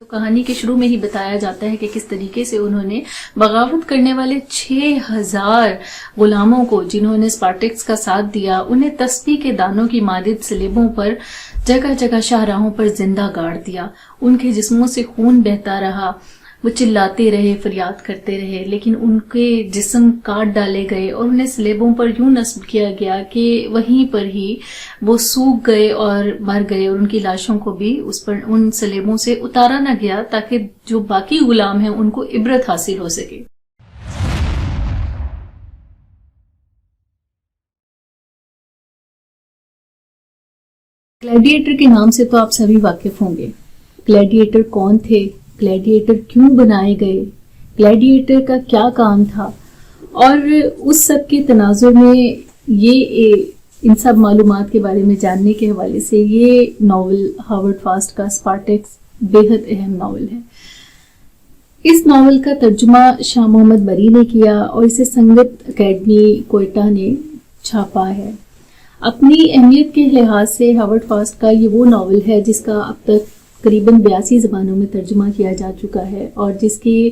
تو کہانی کے شروع میں ہی بتایا جاتا ہے کہ کس طریقے سے انہوں نے بغاوت کرنے والے 6000 غلاموں کو، جنہوں نے اسپارٹکس کا ساتھ دیا، انہیں تسبیح کے دانوں کی مانند سلیبوں پر جگہ جگہ شاہراہوں پر زندہ گاڑ دیا۔ ان کے جسموں سے خون بہتا رہا، وہ چلاتے رہے، فریاد کرتے رہے، لیکن ان کے جسم کاٹ ڈالے گئے اور انہیں سلیبوں پر یوں نصب کیا گیا کہ وہیں پر ہی وہ سوکھ گئے اور مر گئے، اور ان کی لاشوں کو بھی ان سلیبوں سے اتارا نہ گیا تاکہ جو باقی غلام ہیں ان کو عبرت حاصل ہو سکے۔ گلیڈیٹر کے نام سے تو آپ سبھی واقف ہوں گے۔ گلیڈیٹر کون تھے؟ گلیڈیٹر کیوں بنائے گئے؟ گلیڈیٹر کا کیا کام تھا؟ اور اس سب کے تناظر میں یہ ان سب معلومات کے بارے میں جاننے کے حوالے سے یہ ناول ہاورڈ فاسٹ کا اسپارٹکس بے حد اہم ناول ہے۔ اس ناول کا ترجمہ شاہ محمد مری نے کیا اور اسے سنگت اکیڈمی کوئٹہ نے چھاپا ہے۔ اپنی اہمیت کے لحاظ سے ہاورڈ فاسٹ کا یہ وہ ناول ہے جس کا اب تک قریباً 82 زبانوں میں ترجمہ کیا جا چکا ہے اور جس کی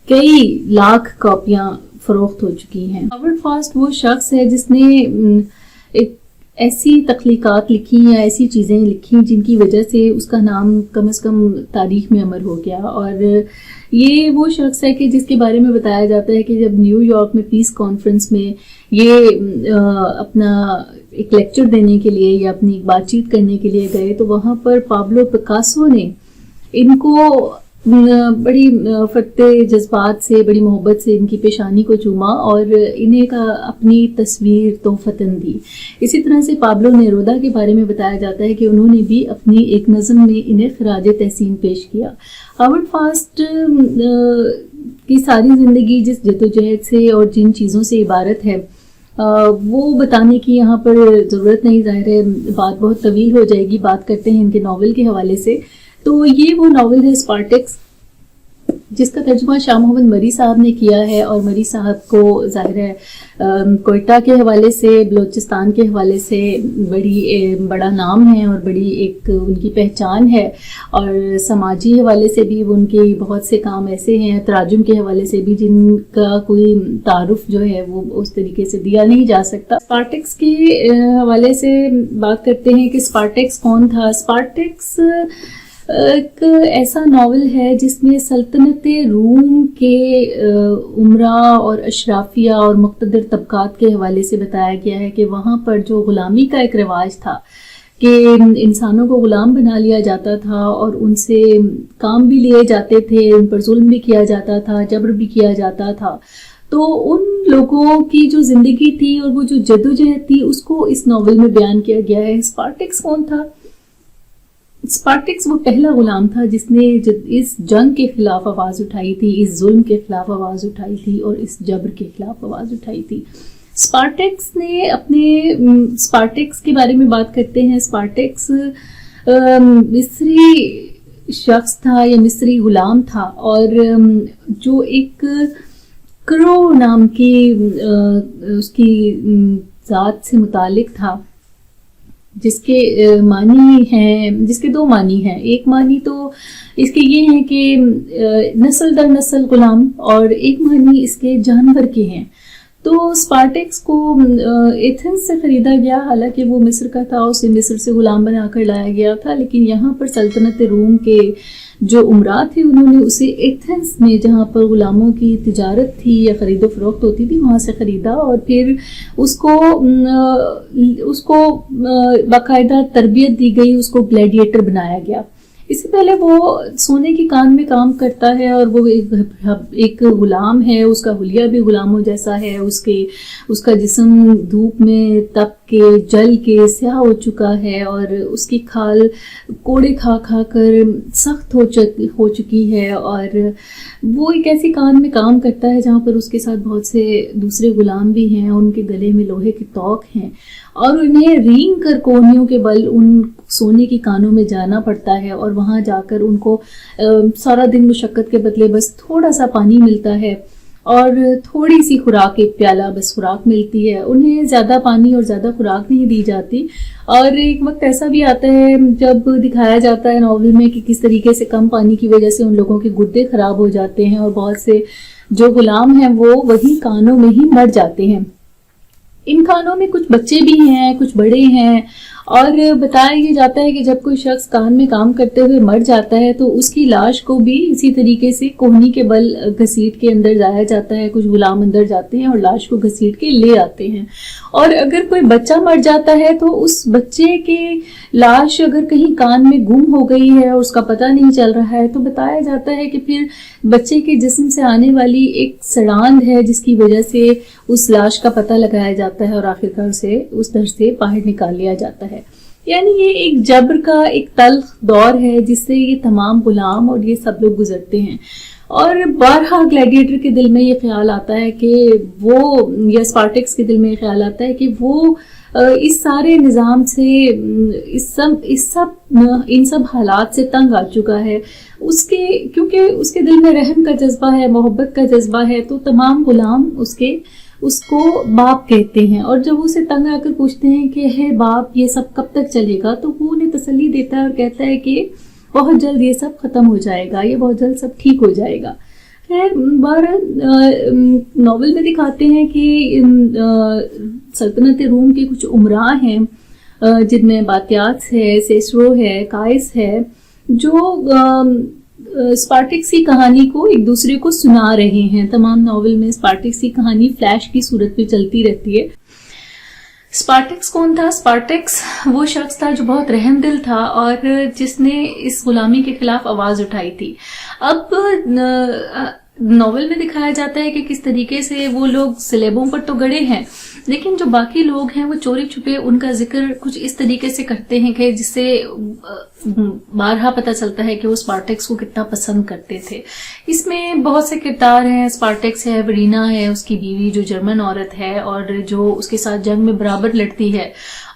کئی لاکھ کاپیاں فروخت ہو چکی ہیں۔ ہاورڈ فاسٹ وہ شخص ہے جس نے ایک ایسی تخلیقات لکھی یا ایسی چیزیں لکھی جن کی وجہ سے اس کا نام کم از کم تاریخ میں امر ہو گیا، اور یہ وہ شخص ہے کہ جس کے بارے میں بتایا جاتا ہے کہ جب نیو یارک میں پیس کانفرنس میں یہ اپنا ایک لیکچر دینے کے لیے یا اپنی بات چیت کرنے کے لیے گئے تو وہاں پر پابلو پکاسو نے ان کو بڑی فتح جذبات سے، بڑی محبت سے ان کی پیشانی کو چوما اور انہیں اپنی تصویر تحفتاً دی۔ اسی طرح سے پابلو نیرودا کے بارے میں بتایا جاتا ہے کہ انہوں نے بھی اپنی ایک نظم میں انہیں خراج تحسین پیش کیا۔ ہاورڈ فاسٹ کی ساری زندگی جس جدوجہد سے اور جن چیزوں سے عبارت ہے وہ بتانے کی یہاں پر ضرورت نہیں، ظاہر ہے بات بہت طویل ہو جائے گی۔ بات کرتے ہیں ان کے ناول کے حوالے سے، تو یہ وہ ناول ہے اسپارٹکس جس کا ترجمہ شاہ محمد مری صاحب نے کیا ہے، اور مری صاحب کو ظاہر ہے کوئٹہ کے حوالے سے، بلوچستان کے حوالے سے بڑا نام ہے اور بڑی ایک ان کی پہچان ہے، اور سماجی حوالے سے بھی ان کے بہت سے کام ایسے ہیں، تراجم کے حوالے سے بھی جن کا کوئی تعارف جو ہے وہ اس طریقے سے دیا نہیں جا سکتا۔ اسپارٹکس کے حوالے سے بات کرتے ہیں کہ اسپارٹکس کون تھا۔ اسپارٹکس ایک ایسا ناول ہے جس میں سلطنت روم کے امراء اور اشرافیہ اور مقتدر طبقات کے حوالے سے بتایا گیا ہے کہ وہاں پر جو غلامی کا ایک رواج تھا کہ انسانوں کو غلام بنا لیا جاتا تھا اور ان سے کام بھی لیے جاتے تھے، ان پر ظلم بھی کیا جاتا تھا، جبر بھی کیا جاتا تھا، تو ان لوگوں کی جو زندگی تھی اور وہ جو جدوجہد تھی اس کو اس ناول میں بیان کیا گیا ہے۔ اسپارٹکس کون تھا؟ اسپارٹکس وہ پہلا غلام تھا جس نے اس جنگ کے خلاف آواز اٹھائی تھی، اس ظلم کے خلاف آواز اٹھائی تھی اور اس جبر کے خلاف آواز اٹھائی تھی۔ اسپارٹکس کے بارے میں بات کرتے ہیں۔ اسپارٹکس مصری شخص تھا یا مصری غلام تھا، اور جو ایک کرو نام کی اس کی ذات سے متعلق تھا، جس کے دو معنی ہیں۔ ایک معنی تو اس کے یہ ہیں کہ نسل در نسل غلام، اور ایک معنی اس کے جانور کے ہیں۔ تو اسپارٹکس کو ایتھنز سے خریدا گیا، حالانکہ وہ مصر کا تھا، اسے مصر سے غلام بنا کر لایا گیا تھا، لیکن یہاں پر سلطنت روم کے جو امراء تھے انہوں نے اسے ایتھنز میں، جہاں پر غلاموں کی تجارت تھی یا خرید و فروخت ہوتی تھی، وہاں سے خریدا اور پھر اس کو باقاعدہ تربیت دی گئی، اس کو گلیڈیٹر بنایا گیا۔ اس سے پہلے وہ سونے کی کان میں کام کرتا ہے اور وہ ایک غلام ہے، اس کا حلیہ بھی غلاموں جیسا ہے، اس کا جسم دھوپ میں تپ کے جل کے سیاہ ہو چکا ہے، اور اس کی کھال کوڑے کھا کھا کر سخت ہو چکی ہے، اور وہ ایک ایسی کان میں کام کرتا ہے جہاں پر اس کے ساتھ بہت سے دوسرے غلام بھی ہیں، ان کے گلے میں لوہے کے توق ہیں، اور انہیں رینگ کر کونیوں کے بل ان سونے کی کانوں میں جانا پڑتا ہے، اور وہاں جا کر ان کو سارا دن مشقت کے بدلے بس تھوڑا سا پانی ملتا ہے، اور تھوڑی سی خوراک، ایک پیالہ بس خوراک ملتی ہے انہیں، زیادہ پانی اور زیادہ خوراک نہیں دی جاتی. اور ایک وقت ایسا بھی آتا ہے جب دکھایا جاتا ہے ناول میں کہ کس طریقے سے کم پانی کی وجہ سے ان لوگوں کے گردے خراب ہو جاتے ہیں اور بہت سے جو غلام ہیں وہ وہی کانوں میں ہی مر جاتے ہیں. ان کانوں میں کچھ بچے بھی ہیں، کچھ بڑے ہیں، اور بتایا یہ جاتا ہے کہ جب کوئی شخص کان میں کام کرتے ہوئے مر جاتا ہے تو اس کی لاش کو بھی اسی طریقے سے کوہنی کے بل گھسیٹ کے اندر جایا جاتا ہے. کچھ غلام اندر جاتے ہیں اور لاش کو گھسیٹ کے لے آتے ہیں. اور اگر کوئی بچہ مر جاتا ہے تو اس بچے کے لاش اگر کہیں کان میں گم ہو گئی ہے اور اس کا پتہ نہیں چل رہا ہے تو بتایا جاتا ہے کہ پھر بچے کے جسم سے آنے والی ایک سڑاند ہے جس کی وجہ سے اس لاش کا پتہ لگایا جاتا ہے اور آخرکار اسے اس در سے باہر نکال لیا جاتا ہے. یعنی یہ ایک جبر کا ایک تلخ دور ہے جس سے یہ تمام غلام اور یہ سب لوگ گزرتے ہیں. اور بارہا گلیڈیٹر کے دل میں یہ خیال آتا ہے کہ وہ، یا اسپارٹکس کے دل میں یہ خیال آتا ہے کہ وہ اس سارے نظام سے، ان سب حالات سے تنگ آ چکا ہے. کیونکہ اس کے دل میں رحم کا جذبہ ہے، محبت کا جذبہ ہے، تو تمام غلام اس کو باپ کہتے ہیں. اور جب اسے تنگ آ کر پوچھتے ہیں کہ ہے باپ یہ سب کب تک چلے گا، تو وہ انہیں تسلی دیتا ہے اور کہتا ہے کہ بہت جلد یہ سب ختم ہو جائے گا، یہ بہت جلد سب ٹھیک ہو جائے گا. خیر ناول میں دکھاتے ہیں کہ سلطنت روم کے کچھ عمراء ہیں جن میں باتیاس ہے، سیسرو ہے، قائس ہے، جو اسپارٹکس کی کہانی کو ایک دوسرے کو سنا رہے ہیں. تمام ناول میں اسپارٹکس کی کہانی فلیش کی صورت میں چلتی رہتی ہے. اسپارٹکس کون تھا؟ اسپارٹکس وہ شخص تھا جو بہت رحم دل تھا اور جس نے اس غلامی کے خلاف آواز اٹھائی تھی. اب ناول میں دکھایا جاتا ہے کہ کس طریقے سے وہ لوگ سلیبوں پر تو گڑے ہیں، لیکن جو باقی لوگ ہیں وہ چوری چھپے ان کا ذکر کچھ اس طریقے سے کرتے ہیں کہ جس سے بارہا پتہ چلتا ہے کہ وہ اسپارٹکس کو کتنا پسند کرتے تھے. اس میں بہت سے کردار ہیں. اسپارٹکس ہے، ورینا ہے اس کی بیوی جو جرمن عورت ہے اور جو اس کے ساتھ جنگ میں برابر لڑتی ہے،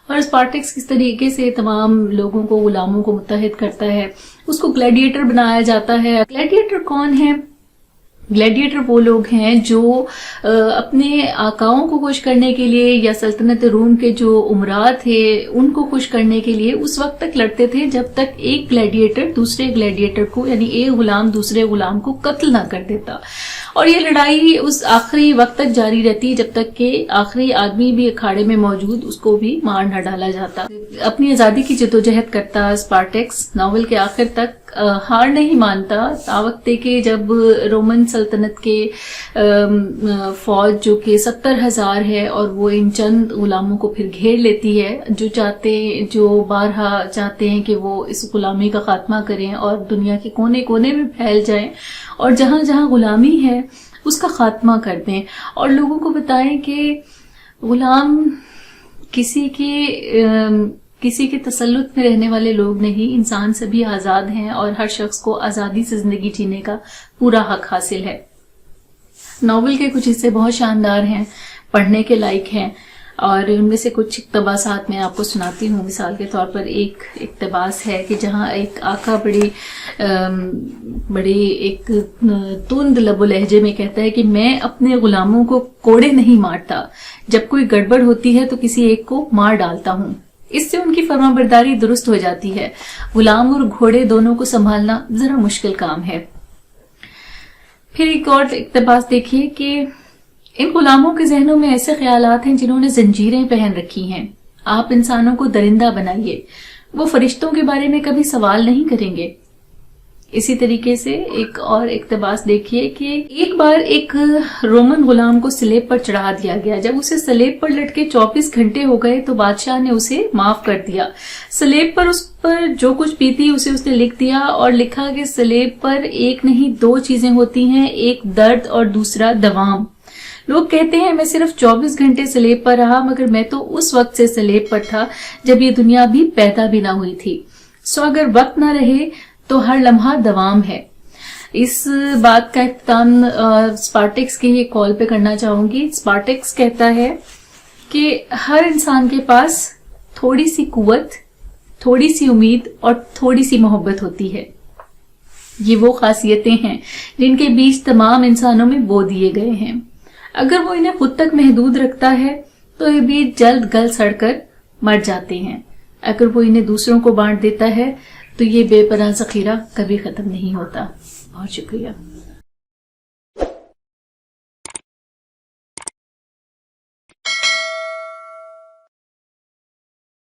اور اسپارٹکس کس طریقے سے تمام لوگوں کو، غلاموں کو متحد کرتا ہے. اس کو گلیڈیٹر بنایا جاتا ہے. گلیڈیٹر کون ہے؟ گلیڈیٹر وہ لوگ ہیں جو اپنے آقاؤں کو خوش کرنے کے لیے یا سلطنت روم کے جو عمراء تھے ان کو خوش کرنے کے لیے اس وقت تک لڑتے تھے جب تک ایک گلیڈیٹر دوسرے گلیڈیٹر کو، یعنی ایک غلام دوسرے غلام کو قتل نہ کر دیتا. اور یہ لڑائی اس آخری وقت تک جاری رہتی جب تک کہ آخری آدمی بھی اکھاڑے میں موجود اس کو بھی مار نہ ڈالا جاتا. اپنی آزادی کی جدوجہد کرتا اسپارٹکس ناول کے آخر تک ہار نہیں مانتا، تا وقت کہ جب رومن سلطنت کے فوج جو کہ 70,000 ہے اور وہ ان چند غلاموں کو پھر گھیر لیتی ہے، جو بارہا چاہتے ہیں کہ وہ اس غلامی کا خاتمہ کریں اور دنیا کے کونے کونے میں پھیل جائیں اور جہاں جہاں غلامی ہے اس کا خاتمہ کر دیں اور لوگوں کو بتائیں کہ غلام کسی کے تسلط میں رہنے والے لوگ نہیں، انسان سبھی آزاد ہیں اور ہر شخص کو آزادی سے زندگی جینے کا پورا حق حاصل ہے. ناول کے کچھ حصے بہت شاندار ہیں، پڑھنے کے لائق ہیں، اور ان میں سے کچھ اقتباسات میں آپ کو سناتی ہوں. مثال کے طور پر ایک اقتباس ہے کہ جہاں ایک آقا بڑی ایک تند لب و لہجے میں کہتا ہے کہ میں اپنے غلاموں کو کوڑے نہیں مارتا، جب کوئی گڑبڑ ہوتی ہے تو کسی ایک کو مار ڈالتا ہوں، اس سے ان کی فرما برداری درست ہو جاتی ہے. غلام اور گھوڑے دونوں کو سنبھالنا ذرا مشکل کام ہے. پھر ایک اور اقتباس دیکھیے کہ ان غلاموں کے ذہنوں میں ایسے خیالات ہیں جنہوں نے زنجیریں پہن رکھی ہیں. آپ انسانوں کو درندہ بنائیے، وہ فرشتوں کے بارے میں کبھی سوال نہیں کریں گے. اسی طریقے سے ایک اور اقتباس دیکھیے کہ ایک بار ایک رومن غلام کو سلیب پر چڑھا دیا گیا. جب اسے سلیب پر لٹکے 24 گھنٹے ہو گئے تو بادشاہ نے اسے معاف کر دیا. سلیب پر اس پر جو کچھ بھی تھی اسے اس نے لکھ دیا اور لکھا کہ سلیب پر ایک نہیں 2 چیزیں ہوتی ہیں، ایک درد اور دوسرا دوام. لوگ کہتے ہیں میں صرف 24 گھنٹے سلیب پر رہا، مگر میں تو اس وقت سے سلیب پر تھا جب یہ دنیا بھی پیدا بھی نہ ہوئی تھی. سو اگر وقت نہ رہے تو ہر لمحہ دوام ہے. اس بات کا اختتام اسپارٹکس کی یہ کال پہ کرنا چاہوں گی. اسپارٹکس کہتا ہے کہ ہر انسان کے پاس تھوڑی سی قوت، تھوڑی سی امید اور تھوڑی سی محبت ہوتی ہے. یہ وہ خاصیتیں ہیں جن کے بیج تمام انسانوں میں بو دیے گئے ہیں. اگر وہ انہیں خود تک محدود رکھتا ہے تو یہ بیج جلد گل سڑ کر مر جاتے ہیں. اگر وہ انہیں دوسروں کو بانٹ دیتا ہے تو یہ بے پناہ ذخیرہ کبھی ختم نہیں ہوتا. بہت شکریہ.